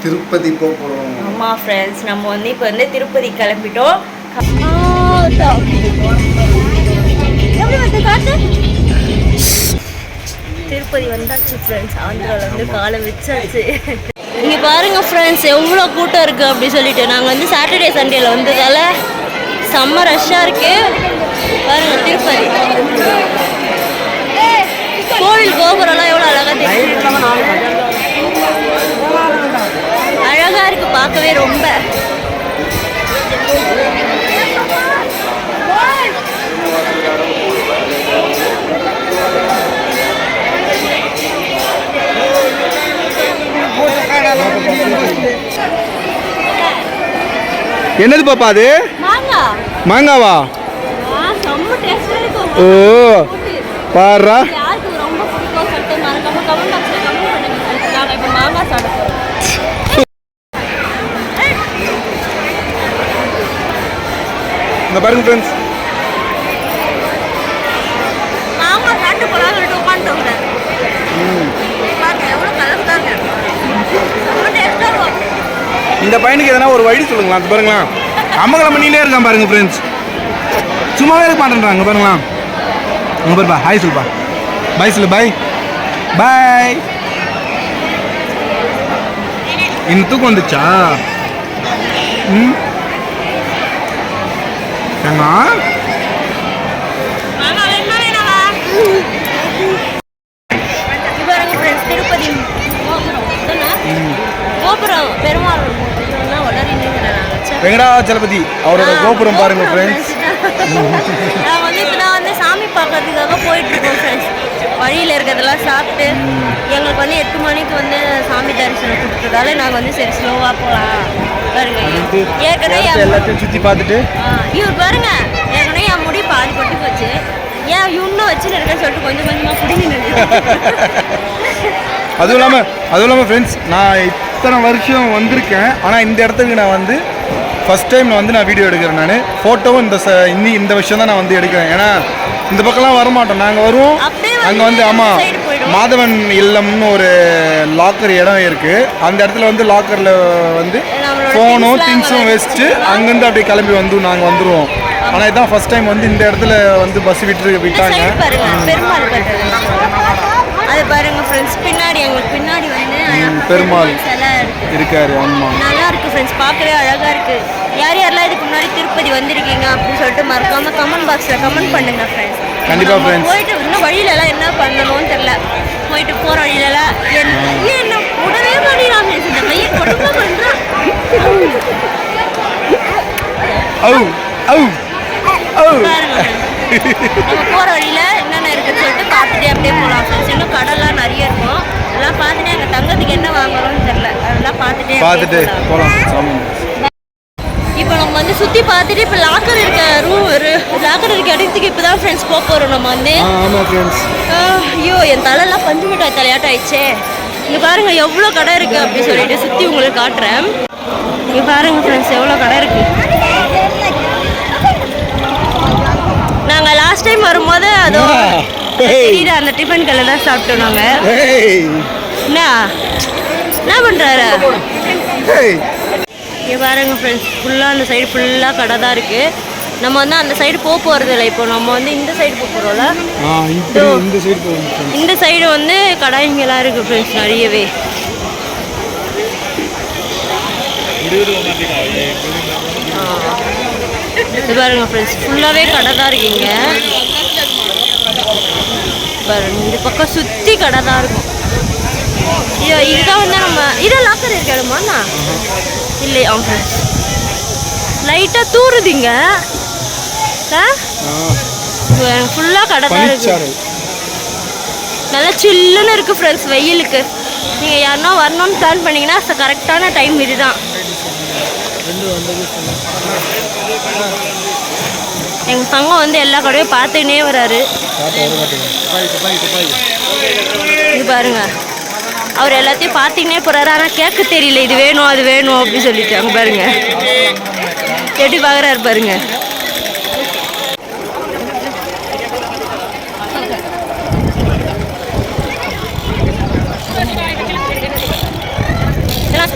திருப்பதி போகிறோம். ஆமாம் ஃப்ரெண்ட்ஸ், நம்ம வந்து இப்போ வந்து திருப்பதி கிளம்பிட்டோம். திருப்பதி வந்தாச்சு ஃப்ரெண்ட்ஸ். ஆந்திராவில் வந்து காலை வச்சாச்சு. இங்கே பாருங்கள் ஃப்ரெண்ட்ஸ், எவ்வளோ கூட்டம் இருக்குது அப்படி சொல்லிட்டு. நாங்கள் வந்து சாட்டர்டே சண்டேல வந்ததால் செம்ம ரஷ்ஷாக இருக்குது. பாருங்கள் திருப்பதி கோவில் கோபுரம்லாம் எவ்வளோ அழகாக தெரியுது. அழகாக இருக்குது பார்க்கவே ரொம்ப. என்னது பாப்பா அது? மாங்காவா? ஓ பாரா. இந்த பாருங்க ஃப்ரெண்ட்ஸ், இந்த பையனுக்கு எதனா ஒரு வழி சொல்லுங்களா. அது பாருங்களா, அம்மங்கலம் பண்ணிலே இருக்கான் பாருங்க ஃப்ரெண்ட்ஸ். சும்மாவே இருக்க மாட்டேன்றாங்க பாருங்களா. அங்கே பாருப்பா, ஹாய் சொல்லுப்பா, பாய் சொல்லு, பாய் பாய். இந்த தூக்கம் வந்துச்சா? ஏன்னா திருப்பதி கோபுரம் பெருமாள் வெங்கடாச்சலபதி அவரோட கோபுரம் பாருங்க ஃப்ரெண்ட்ஸ். நான் வந்து இப்போ நான் வந்து சாமி பார்க்கறதுக்காக போயிட்டுருக்கோம் ஃப்ரெண்ட்ஸ். வழியில் இருக்கிறதெல்லாம் சாப்பிட்டு எங்களுக்கு வந்து 8 மணிக்கு வந்து சாமி தரிசனம் கொடுத்ததால நாங்கள் வந்து சரி ஸ்லோவாக போகலாம் பாருங்க. ஏற்கனவே எல்லாத்தையும் சுற்றி பார்த்துட்டு இவர் பாருங்க, ஏற்கனவே என் முடி பாதி பட்டு போச்சு. ஏன் இன்னும் வச்சுன்னு இருக்கேன்னு சொல்லிட்டு கொஞ்சம் கொஞ்சமாக பிடிங்கிட்டு. அதுவும் இல்லாமல் ஃப்ரெண்ட்ஸ், நான் இத்தனை வருஷம் வந்திருக்கேன். ஆனால் இந்த இடத்துக்கு நான் வந்து ஃபஸ்ட் டைம் வந்து நான் வீடியோ எடுக்கிறேன். நான் ஃபோட்டோவும் இந்த விஷயம் தான் நான் வந்து எடுக்கிறேன். ஏன்னா இந்த பக்கம்லாம் வரமாட்டோம். நாங்கள் வருவோம், அங்கே வந்து ஆமாம் மாதவன் இல்லம்னு ஒரு லாக்கர் இடம் இருக்குது. அந்த இடத்துல வந்து லாக்கரில் வந்து ஃபோனும் திங்ஸும் வச்சுட்டு அங்கேருந்து அப்படியே கிளம்பி வந்து நாங்கள் வந்துடுவோம். ஆனால் இதுதான் ஃபஸ்ட் டைம் வந்து இந்த இடத்துல வந்து பஸ் விட்டாங்க. அது பாருங்க ஃப்ரெண்ட்ஸ், பின்னாடி எங்களுக்கு பின்னாடி வந்து பெருமாள் இருக்காரு. ஆமாம், நல்லா இருக்கு ஃப்ரெண்ட்ஸ், பார்க்கவே அழகா இருக்கு. யார் யாரெல்லாம் இதுக்கு முன்னாடி திருப்பதி வந்திருக்கீங்க அப்படின்னு சொல்லிட்டு மறக்காம கமெண்ட் பாக்ஸில் கமெண்ட் பண்ணுங்க ஃப்ரெண்ட்ஸ். கண்டிப்பாக ஃப்ரெண்ட்ஸ். போயிட்டு இன்னும் வழியிலலாம் என்ன பண்ணணும்னு தெரியல. போயிட்டு போகிற வழியிலலாம் என்ன உடனே பண்ணிடலாம். இந்த மைய கொடுமை பண்ணுறான். பாருங்க நம்ம போகிற வழியில் என்னென்ன இருக்குன்னு சொல்லிட்டு பார்த்துட்டே அப்படியே போகலாம் ஃப்ரெண்ட்ஸ். இன்னும் கடலாம் நிறைய இருக்கும். அதெல்லாம் பார்த்துட்டு அங்கே தங்கத்துக்கு என்ன வாங்குறோம்னு தெரியல. அதெல்லாம் பார்த்துட்டே போகலாம். இப்போ நம்ம வந்து சுற்றி பார்த்துட்டு இப்போ லாக்கர் இருக்க இடத்துக்கு இப்போ தான் ஃப்ரெண்ட்ஸ் போகிறோம் நம்ம வந்து. ஐயோ, என் தலையெல்லாம் பஞ்சு மிட்டாய் தலையாட்டம் ஆயிடுச்சே. இங்கே பாருங்க எவ்வளோ கடை இருக்குது அப்படின்னு சொல்லிட்டு சுற்றி உங்களுக்கு காட்டுறேன். இங்கே பாருங்க ஃப்ரெண்ட்ஸ் எவ்வளோ கடை இருக்குது. நாங்கள் லாஸ்ட் டைம் வரும்போது அதோ தெரியல அந்த டிஃபன் கடையில் தான் சாப்பிட்டோம் நாங்கள். என்ன பண்ணுறாரு? இங்கே பாருங்க ஃப்ரெண்ட்ஸ், ஃபுல்லாக அந்த சைடு ஃபுல்லாக கடை தான் இருக்குது. நம்ம வந்து அந்த சைடு போகிறது இல்லை. இப்போ நம்ம வந்து இந்த சைடு போகிறோம்ல, இந்த சைடு வந்து கடைங்கெல்லாம் இருக்குது ஃப்ரெண்ட்ஸ் நிறையவே. இது பாருங்க ஃப்ரெண்ட்ஸ், ஃபுல்லாகவே கடை தான் இருக்குங்க. பாருங்க இந்த பக்கம் சுற்றி கடை தான் இருக்கும். இதுதான் வந்து நம்ம இதை லாக்கர் இருக்காடுமாண்ணா இல்லையா ஃப்ரெண்ட்ஸ்? லைட்டாக தூருதுங்க. ஃபுல்லாக கடை தான் இருக்கு. நல்லா சில்லுன்னு இருக்குது ஃப்ரெண்ட்ஸ் வெயிலுக்கு. நீங்கள் யாருன்னா வரணும்னு பிளான் பண்ணிங்கன்னா கரெக்டான டைம் இதுதான். எங்கள் தங்கம் வந்து எல்லா கடையும் பார்த்துக்கினே வராரு. இது பாருங்க, அவர் எல்லாத்தையும் பார்த்துக்கினே போகிறாரு. ஆனால் கேட்க தெரியல, இது வேணும் அது வேணும் அப்படின்னு சொல்லிட்டு. அங்கே பாருங்க எப்படி பார்க்குறாரு பாருங்க.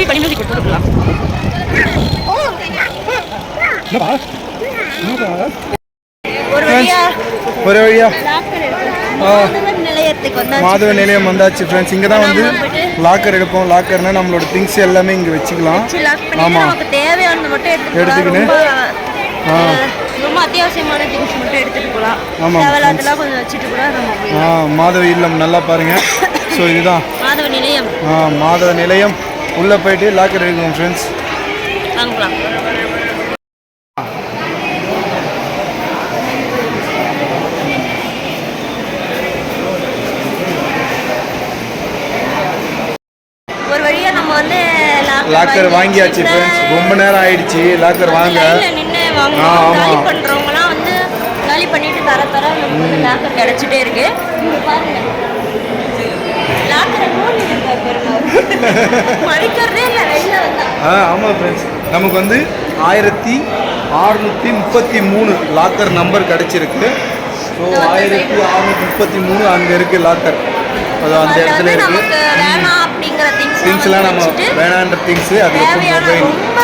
ரிப்பீட் பண்ணி மியூசிக் கொடுத்துருக்கலாம். ஒரு வழியா மாதவ நிலையம் வந்தாச்சு ஃப்ரெண்ட்ஸ். இங்கே தான் வந்து லாக்கர் எடுப்போம். லாக்கர்னா நம்மளோட திங்ஸ் எல்லாமே இங்கே வச்சுக்கலாம். ஆமாம், எடுத்துக்கின்னு ரொம்ப அத்தியாவசியமான திங்ஸ் மட்டும் எடுத்துட்டு போகலாம். அதெல்லாம் கொஞ்சம் வச்சுட்டு கூட நம்ம மாதவ இல்லம் நல்லா பாருங்க. ஸோ இதுதான் மாதவ நிலையம். மாதவ நிலையம். உள்ளே போயிட்டு லாக்கர் எடுக்கணும் ஃப்ரெண்ட்ஸ். வாங்கலாம். ஒரு வழியா நம்ம வந்து லாக்கர் வாங்கியாச்சு ஃப்ரெண்ட்ஸ். ரொம்ப நேரம் ஆயிடுச்சு லாக்கர் வாங்க. நின்று வாங்கணும். காலி பண்ணுறவங்களாம் வந்து காலி பண்ணிட்டு தர நமக்கு வந்து லாக்கர் கிடச்சிட்டே இருக்கு. பாருங்க லாக்கரை மடிக்கிறதே இல்லை வெளில வந்தா. ஆமாம் ஃப்ரெண்ட்ஸ், நமக்கு வந்து 1633 லாக்கர் நம்பர் கிடச்சிருக்கு. ஸோ 1633 அங்கே இருக்குது லாக்கர். அது அந்த இடத்துல இருக்கு. வேணாம் அப்படிங்கிற திங்ஸ்லாம் நம்ம வேணான்ற திங்ஸ் அதில்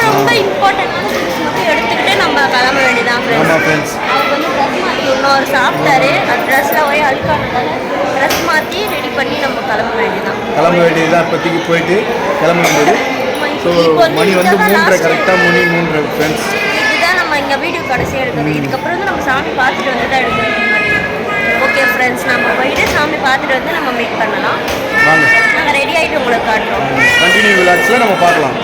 ரொம்ப இம்பார்ட்டன்டான திங்ஸ் மட்டும் எடுத்துக்கிட்டு நம்ம கிளம்ப வேண்டியதான். ஆமாம் ஃப்ரெண்ட்ஸ். அவர் வந்து ட்ரெஸ் மாற்றி இன்னொரு சாப்பிட்டாரு. அந்த ட்ரெஸ்ஸில் போய் அழுக்கானதால ட்ரெஸ் மாற்றி ரெடி பண்ணி நம்ம கிளம்ப வேண்டியதான். இப்போதைக்கு போயிட்டு கிளம்பும்போது. ஸோ மணி வந்து 3:30 கரெக்டாக 3:03 ஃப்ரெண்ட்ஸ். இதுதான் நம்ம இங்கே வீடியோ கடைசியாக எடுக்கிறது. இதுக்கப்புறம் வந்து நம்ம சாமி பார்த்துட்டு வந்து தான் எடுக்கிறது. ஓகே ஃப்ரெண்ட்ஸ், நம்ம போயிட்டு சாமி பார்த்துட்டு வந்து நம்ம மீட் பண்ணலாம். வாங்க, நாங்கள் ரெடி ஆகிட்டு உங்களுக்கு காட்டுறோம். கண்டினியூ விளாக்ஸில் நம்ம பார்க்கலாம்.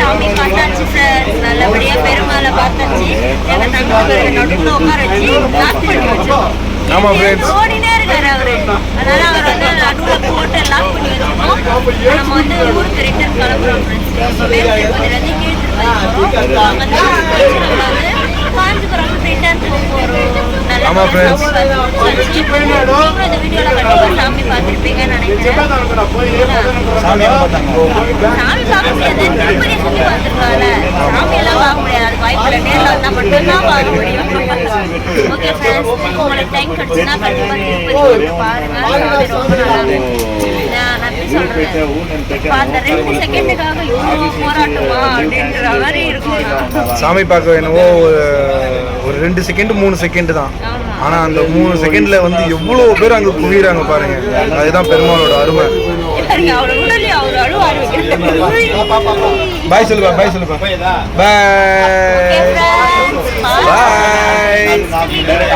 சாமி பார்த்தாச்சு ஃப்ரெண்ட்ஸ். நல்லபடியாக பெருமாளை பார்த்தாச்சு. எங்கள் தங்க நடுவில் உட்கார வச்சு லாக் பண்ணி வச்சோம். ஆமாம் ஃப்ரெண்ட்ஸ், ஓடினே இருக்காரு அவரு. அதனால அவர் வந்து நடுவில் போட்டு லாக் பண்ணி வச்சிருக்கோம். நம்ம வந்து ஊருக்கு ரிட்டர்ன் கிளம்புறோம் ஃப்ரெண்ட்ஸ். மேல்திருப்பதிலேருந்து கீழ்த்திருப்பதி வந்து காஞ்சிபுரம் ரிட்டர்ன் போகிறோம். ஆமாம் ஃப்ரெண்ட்ஸ், இந்த வீடியோவில் கண்டிப்பாக சாமி பார்த்துருப்பீங்கன்னு நினைக்கிறேன். சாமி பார்க்க முடியாது, திருப்பதி சுற்றி பார்த்துருக்காங்க. சாமியெல்லாம் பார்க்க முடியாது, அது வாய்ப்பில்லை. நேரில் வந்தால் மட்டும்தான் பார்க்க முடியும். ஓகே ஃப்ரெண்ட்ஸ், உங்களுக்கு டைம் கிடச்சுன்னா கண்டிப்பாக திருப்பதி வந்து பாருங்கள். சாமி ரொம்ப நல்லா இருக்கும். நான் எப்படி சொல்கிறேன், இப்போ அந்த 2 செகண்டுக்காக இவ்வளோ போராட்டமா அப்படின்ற மாதிரி இருக்கும். சாமி பார்க்க என்னவோ ஒரு 2 செகண்ட் 3 செகண்ட் தான். ஆனால் அந்த 3 செகண்ட்ல வந்து எவ்வளோ பேர் அங்கே குவிறாங்க பாருங்க. அதுதான் பெருமாளோட அருமை. பாய் சொல்லுப்பா, பாய் சொல்லுப்பா, பாய் பாய்,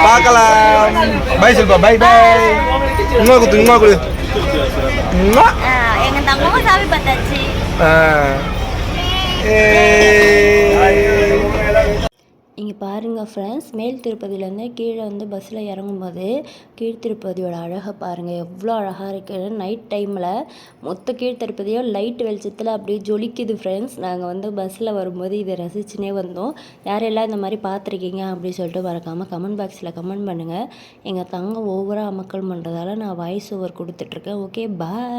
பார்க்கலாம். பாய் சொல்லுப்பா, பாய் பாய். உமா குத்து, உமா குடு. எங்க தங்கமும் சாமி பார்த்தாச்சு. இங்கே பாருங்கள் ஃப்ரெண்ட்ஸ், மேல் திருப்பதியிலேருந்து கீழே வந்து பஸ்ஸில் இறங்கும்போது கீழ் திருப்பதியோட அழகை பாருங்கள், எவ்வளோ அழகாக இருக்குது. நைட் டைமில் மொத்த கீழ் திருப்பதியும் லைட் வெளிச்சத்தில் அப்படியே ஜொலிக்குது ஃப்ரெண்ட்ஸ். நாங்கள் வந்து பஸ்ஸில் வரும்போது இதை ரசிச்சுனே வந்தோம். யாரெல்லாம் இந்த மாதிரி பார்த்துருக்கீங்க அப்படின்னு சொல்லிட்டு மறக்காமல் கமெண்ட் பாக்ஸில் கமெண்ட் பண்ணுங்கள். எங்கள் தங்கம் ஓவராக அமக்கல் பண்ணுறதால நான் வாய்ஸ் ஓவர் கொடுத்துட்ருக்கேன். ஓகே, பாய்.